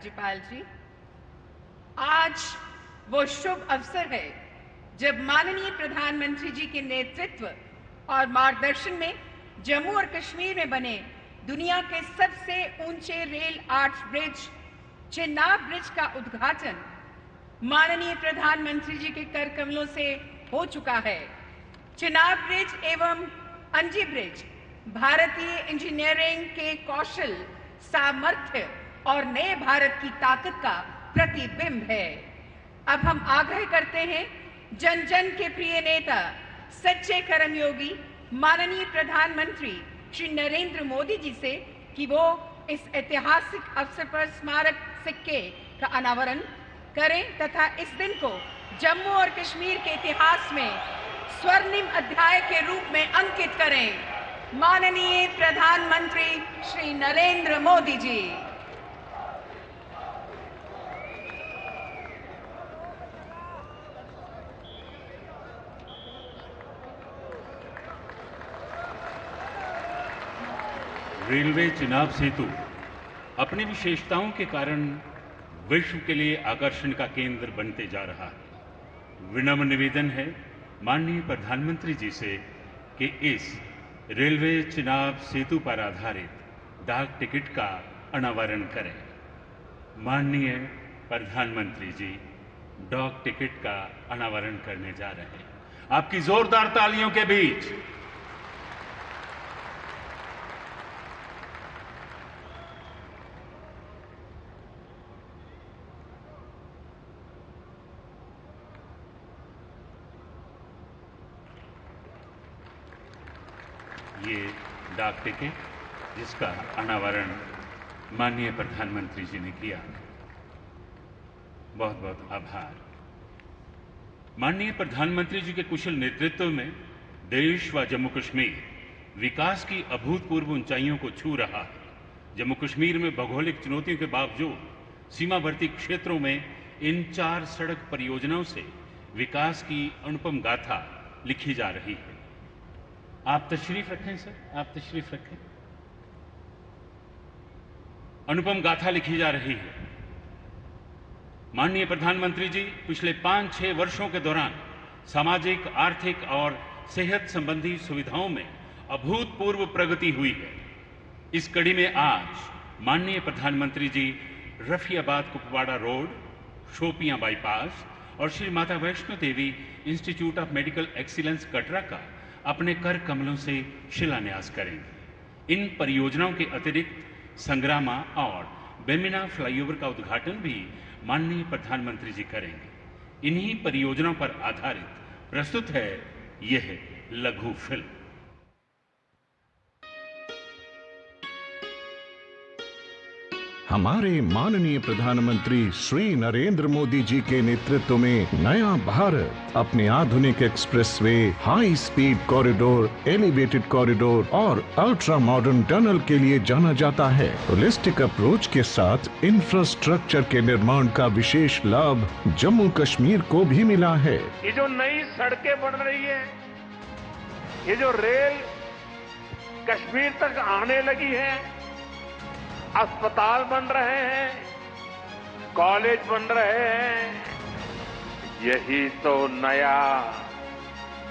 राज्यपाल जी, आज वो शुभ अवसर है जब माननीय प्रधानमंत्री जी के नेतृत्व और मार्गदर्शन में जम्मू और कश्मीर में बने दुनिया के सबसे ऊंचे rail arch bridge Chenab bridge का उद्घाटन माननीय प्रधानमंत्री जी के कर कमलों से हो चुका है। चेनाब ब्रिज एवं अंजी ब्रिज भारतीय इंजीनियरिंग के कौशल, सामर्थ्य और नए भारत की ताकत का प्रतिबिंब है। अब हम आग्रह करते हैं जन जन के प्रिय नेता, सच्चे कर्मयोगी माननीय प्रधानमंत्री श्री नरेंद्र मोदी जी से कि वो इस ऐतिहासिक अवसर पर स्मारक सिक्के का अनावरण करें तथा इस दिन को जम्मू और कश्मीर के इतिहास में स्वर्णिम अध्याय के रूप में अंकित करें। माननीय प्रधानमंत्री श्री नरेंद्र मोदी जी। रेलवे चेनाब सेतु अपनी विशेषताओं के कारण विश्व के लिए आकर्षण का केंद्र बनते जा रहा है। विनम्र निवेदन है माननीय प्रधानमंत्री जी से कि इस रेलवे चेनाब सेतु पर आधारित डाक टिकट का अनावरण करें। माननीय प्रधानमंत्री जी डाक टिकट का अनावरण करने जा रहे हैं। आपकी जोरदार तालियों के बीच ये डाक टिकट जिसका अनावरण माननीय प्रधानमंत्री जी ने किया, बहुत बहुत आभार। माननीय प्रधानमंत्री जी के कुशल नेतृत्व में देश व जम्मू कश्मीर विकास की अभूतपूर्व ऊंचाइयों को छू रहा है। जम्मू कश्मीर में भौगोलिक चुनौतियों के बावजूद सीमावर्ती क्षेत्रों में इन 4 सड़क परियोजनाओं से विकास की अनुपम गाथा लिखी जा रही है। आप तशरीफ रखें सर, आप तशरीफ रखें। अनुपम गाथा लिखी जा रही है। माननीय प्रधानमंत्री जी पिछले 5-6 वर्षों के दौरान सामाजिक, आर्थिक और सेहत संबंधी सुविधाओं में अभूतपूर्व प्रगति हुई है। इस कड़ी में आज माननीय प्रधानमंत्री जी रफियाबाद कुपवाड़ा रोड, शोपियां बाईपास और Shri Mata Vaishno Devi institute of medical excellence Katra का अपने कर कमलों से शिलान्यास करेंगे। इन परियोजनाओं के अतिरिक्त संग्रामा और बेमिना फ्लाईओवर का उद्घाटन भी माननीय प्रधानमंत्री जी करेंगे। इन्हीं परियोजनाओं पर आधारित प्रस्तुत है यह लघु फिल्म। हमारे माननीय प्रधानमंत्री श्री नरेंद्र मोदी जी के नेतृत्व में नया भारत अपने आधुनिक expressway, high speed corridor, elevated corridor और अल्ट्रा मॉडर्न टनल के लिए जाना जाता है। होलिस्टिक अप्रोच के साथ इंफ्रास्ट्रक्चर के निर्माण का विशेष लाभ जम्मू कश्मीर को भी मिला है। ये जो नई सड़कें बन रही है, ये जो रेल कश्मीर तक आने लगी है, अस्पताल बन रहे हैं, कॉलेज बन रहे हैं, यही तो नया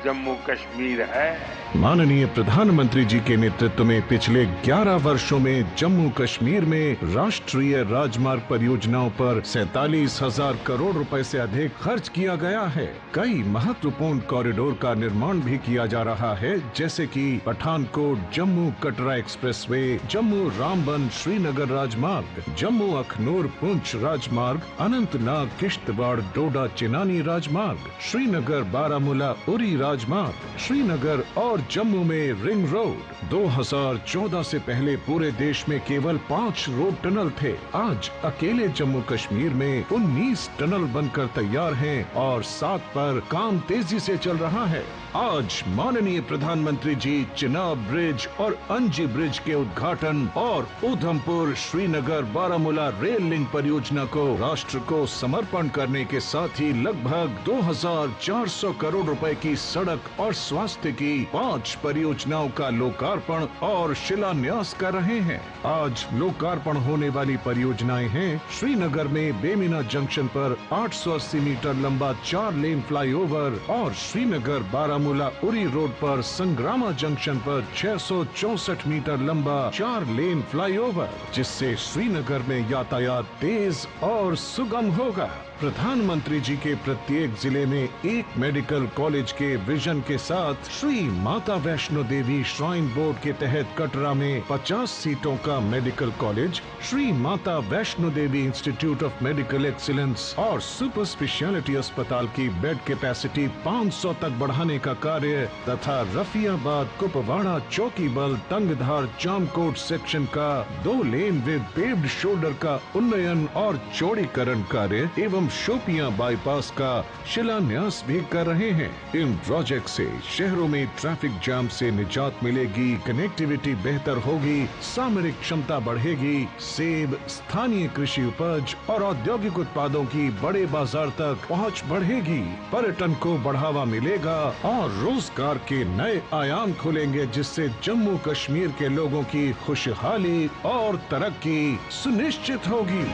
जम्मू कश्मीर है। माननीय प्रधानमंत्री जी के नेतृत्व में पिछले 11 वर्षों में जम्मू कश्मीर में राष्ट्रीय राजमार्ग परियोजनाओं पर 47,000 करोड़ रुपए से अधिक खर्च किया गया है। कई महत्वपूर्ण कॉरिडोर का निर्माण भी किया जा रहा है, जैसे कि पठानकोट जम्मू कटरा एक्सप्रेसवे, जम्मू रामबन श्रीनगर राजमार्ग, जम्मू अखनूर पुंछ राजमार्ग, अनंतनाग किश्तवाड़ डोडा चिनानी राजमार्ग, श्रीनगर बारामूला उरी राजमार्ग, श्रीनगर और जम्मू में रिंग रोड। 2014 से पहले पूरे देश में केवल 5 रोड टनल थे। आज अकेले जम्मू कश्मीर में 19 टनल बनकर तैयार हैं और 7 पर काम तेजी से चल रहा है। आज माननीय प्रधानमंत्री जी चेनाब ब्रिज और अंजी ब्रिज के उद्घाटन और उधमपुर श्रीनगर बारामूला रेल लिंक परियोजना को राष्ट्र को समर्पण करने के साथ ही लगभग 2,400 करोड़ रुपए की सड़क और स्वास्थ्य की 5 5 परियोजनाओं का लोकार्पण और शिलान्यास कर रहे हैं। आज लोकार्पण होने वाली परियोजनाएं हैं श्रीनगर में बेमिना जंक्शन पर 880 मीटर लंबा 4 लेन फ्लाईओवर और श्रीनगर बारामूला उरी रोड पर संग्रामा जंक्शन पर 664 मीटर लंबा 4 लेन फ्लाईओवर, जिससे श्रीनगर में यातायात तेज और सुगम होगा। प्रधानमंत्री जी के प्रत्येक जिले में एक मेडिकल कॉलेज के विजन के साथ श्री माता वैष्णो देवी श्राइन बोर्ड के तहत कटरा में 50 सीटों का medical college, Shri Mata Vaishno Devi institute of medical excellence और सुपर स्पेशलिटी अस्पताल की बेड कैपेसिटी 500 तक बढ़ाने का कार्य तथा रफियाबाद कुपवाड़ा चौकीबल तंगधार जामकोट सेक्शन का 2 लेन विद पेव्ड शोल्डर का उन्नयन और चौड़ीकरण कार्य एवं शोपियां बाईपास का शिलान्यास भी कर रहे हैं। इन प्रोजेक्ट से शहरों में ट्रैफिक जाम से निजात मिलेगी, कनेक्टिविटी बेहतर होगी, सामरिक क्षमता बढ़ेगी, सेब, स्थानीय कृषि उपज और औद्योगिक उत्पादों की बड़े बाजार तक पहुंच बढ़ेगी, पर्यटन को बढ़ावा मिलेगा और रोजगार के नए आयाम खुलेंगे, जिससे जम्मू कश्मीर के लोगों की खुशहाली और तरक्की सुनिश्चित होगी।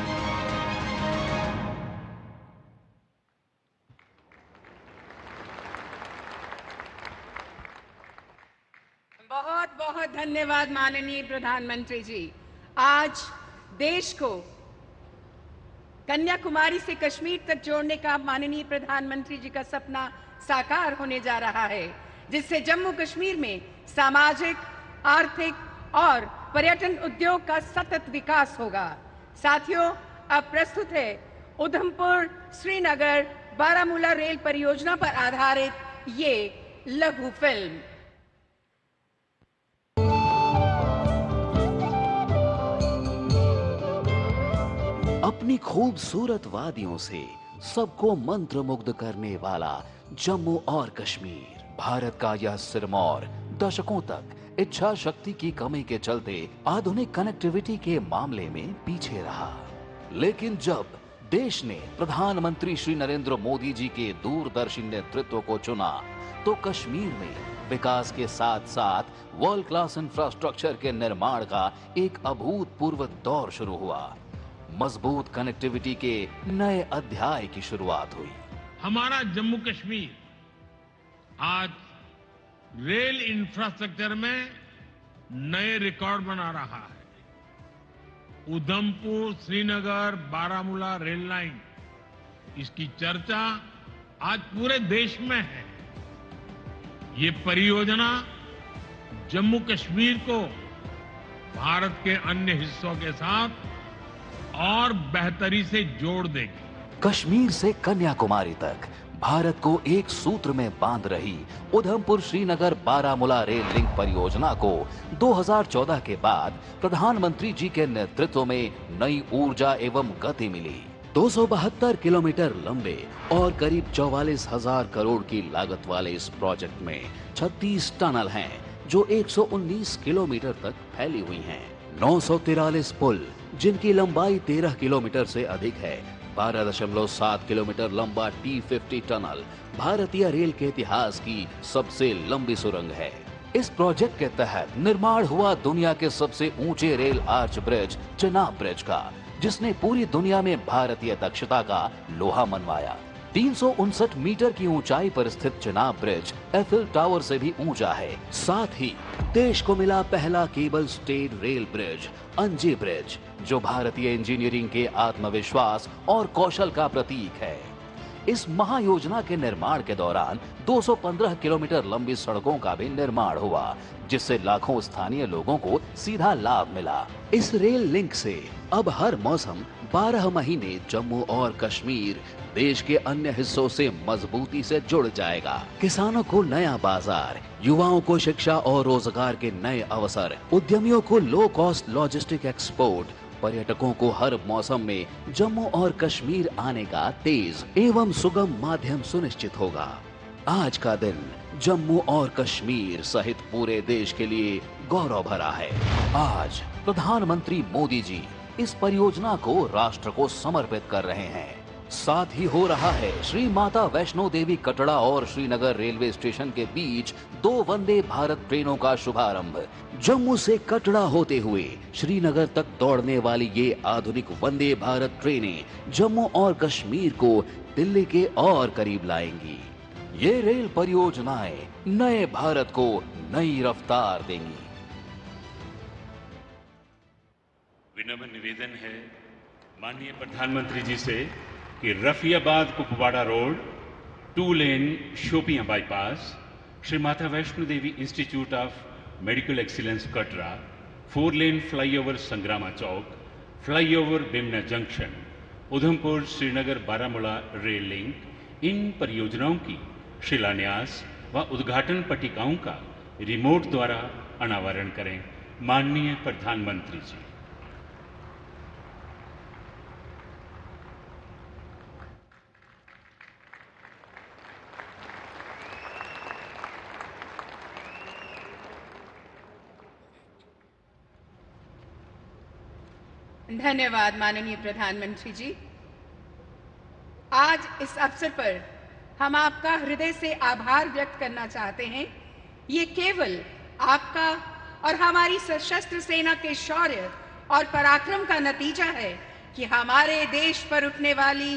बहुत बहुत धन्यवाद माननीय प्रधानमंत्री जी। आज देश को कन्याकुमारी से कश्मीर तक जोड़ने का माननीय प्रधानमंत्री जी का सपना साकार होने जा रहा है, जिससे जम्मू कश्मीर में सामाजिक, आर्थिक और पर्यटन उद्योग का सतत विकास होगा। साथियों, अब प्रस्तुत है उधमपुर श्रीनगर बारामूला रेल परियोजना पर आधारित ये लघु फिल्म। अपनी खूबसूरत वादियों से सबको मंत्रमुग्ध करने वाला जम्मू और कश्मीर, भारत का यह सिरमौर दशकों तक इच्छा शक्ति की कमी के चलते आधुनिक कनेक्टिविटी के मामले में पीछे रहा। लेकिन जब देश ने प्रधानमंत्री श्री नरेंद्र मोदी जी के दूरदर्शी नेतृत्व को चुना, तो कश्मीर में विकास के साथ साथ वर्ल्ड क्लास इंफ्रास्ट्रक्चर के निर्माण का एक अभूतपूर्व दौर शुरू हुआ। मजबूत कनेक्टिविटी के नए अध्याय की शुरुआत हुई। हमारा जम्मू कश्मीर आज रेल इंफ्रास्ट्रक्चर में नए रिकॉर्ड बना रहा है। उधमपुर श्रीनगर बारामूला रेल लाइन, इसकी चर्चा आज पूरे देश में है। ये परियोजना जम्मू कश्मीर को भारत के अन्य हिस्सों के साथ और बेहतरी से जोड़ देगी। कश्मीर से कन्याकुमारी तक भारत को एक सूत्र में बांध रही उधमपुर श्रीनगर बारामूला रेल लिंक परियोजना को 2014 के बाद प्रधानमंत्री जी के नेतृत्व में नई ऊर्जा एवं गति मिली। 272 किलोमीटर लंबे और करीब 44,000 करोड़ की लागत वाले इस प्रोजेक्ट में 36 टनल हैं, जो 119 किलोमीटर तक फैली हुई हैं। 943 पुल, जिनकी लंबाई 13 किलोमीटर से अधिक है। 12.7 किलोमीटर लंबा T50 टनल भारतीय रेल के इतिहास की सबसे लंबी सुरंग है। इस प्रोजेक्ट के तहत निर्माण हुआ दुनिया के सबसे ऊंचे rail arch bridge Chenab bridge का, जिसने पूरी दुनिया में भारतीय दक्षता का लोहा मनवाया। 359 मीटर की ऊंचाई पर स्थित चेनाब ब्रिज एफिल टावर से भी ऊंचा है। साथ ही देश को मिला पहला केबल स्टेड रेल ब्रिज अंजी ब्रिज, जो भारतीय इंजीनियरिंग के आत्मविश्वास और कौशल का प्रतीक है। इस महायोजना के निर्माण के दौरान 215 किलोमीटर लंबी सड़कों का भी निर्माण हुआ, जिससे लाखों स्थानीय लोगों को सीधा लाभ मिला। इस रेल लिंक से अब हर मौसम 12 महीने जम्मू और कश्मीर देश के अन्य हिस्सों से मजबूती से जुड़ जाएगा। किसानों को नया बाजार, युवाओं को शिक्षा और रोजगार के नए अवसर, उद्यमियों को लो कॉस्ट लॉजिस्टिक एक्सपोर्ट, पर्यटकों को हर मौसम में जम्मू और कश्मीर आने का तेज एवं सुगम माध्यम सुनिश्चित होगा। आज का दिन जम्मू और कश्मीर सहित पूरे देश के लिए गौरव भरा है। आज प्रधानमंत्री मोदी जी इस परियोजना को राष्ट्र को समर्पित कर रहे हैं। साथ ही हो रहा है श्री माता वैष्णो देवी कटरा और श्रीनगर रेलवे स्टेशन के बीच 2 वंदे भारत ट्रेनों का शुभारंभ। जम्मू से कटरा होते हुए श्रीनगर तक दौड़ने वाली ये आधुनिक वंदे भारत ट्रेनें जम्मू और कश्मीर को दिल्ली के और करीब लाएंगी। ये रेल परियोजनाएं नए भारत को नई रफ्तार देंगी। विनम्र निवेदन है माननीय प्रधानमंत्री जी से कि Rafiabad Kupwara road, 2 lane Shopian bypass, Shri Mata Vaishno Devi institute of medical excellence Katra, 4 lane flyover Sangrama Chowk, flyover Bemina junction, Udhampur Srinagar Baramulla rail link, इन परियोजनाओं की शिलान्यास व उद्घाटन पट्टिकाओं का रिमोट द्वारा अनावरण करें। माननीय प्रधानमंत्री जी। धन्यवाद माननीय प्रधानमंत्री जी। आज इस अवसर पर हम आपका हृदय से आभार व्यक्त करना चाहते हैं। ये केवल आपका और हमारी सशस्त्र सेना के शौर्य और पराक्रम का नतीजा है कि हमारे देश पर उठने वाली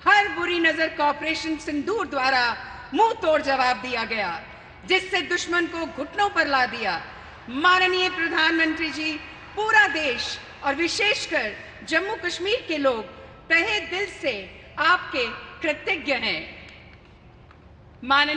हर बुरी नजर को ऑपरेशन सिंदूर द्वारा मुंह तोड़ जवाब दिया गया, जिससे दुश्मन को घुटनों पर ला दिया। माननीय प्रधानमंत्री जी, पूरा देश और विशेषकर जम्मू कश्मीर के लोग तहे दिल से आपके कृतज्ञ हैं। माननीय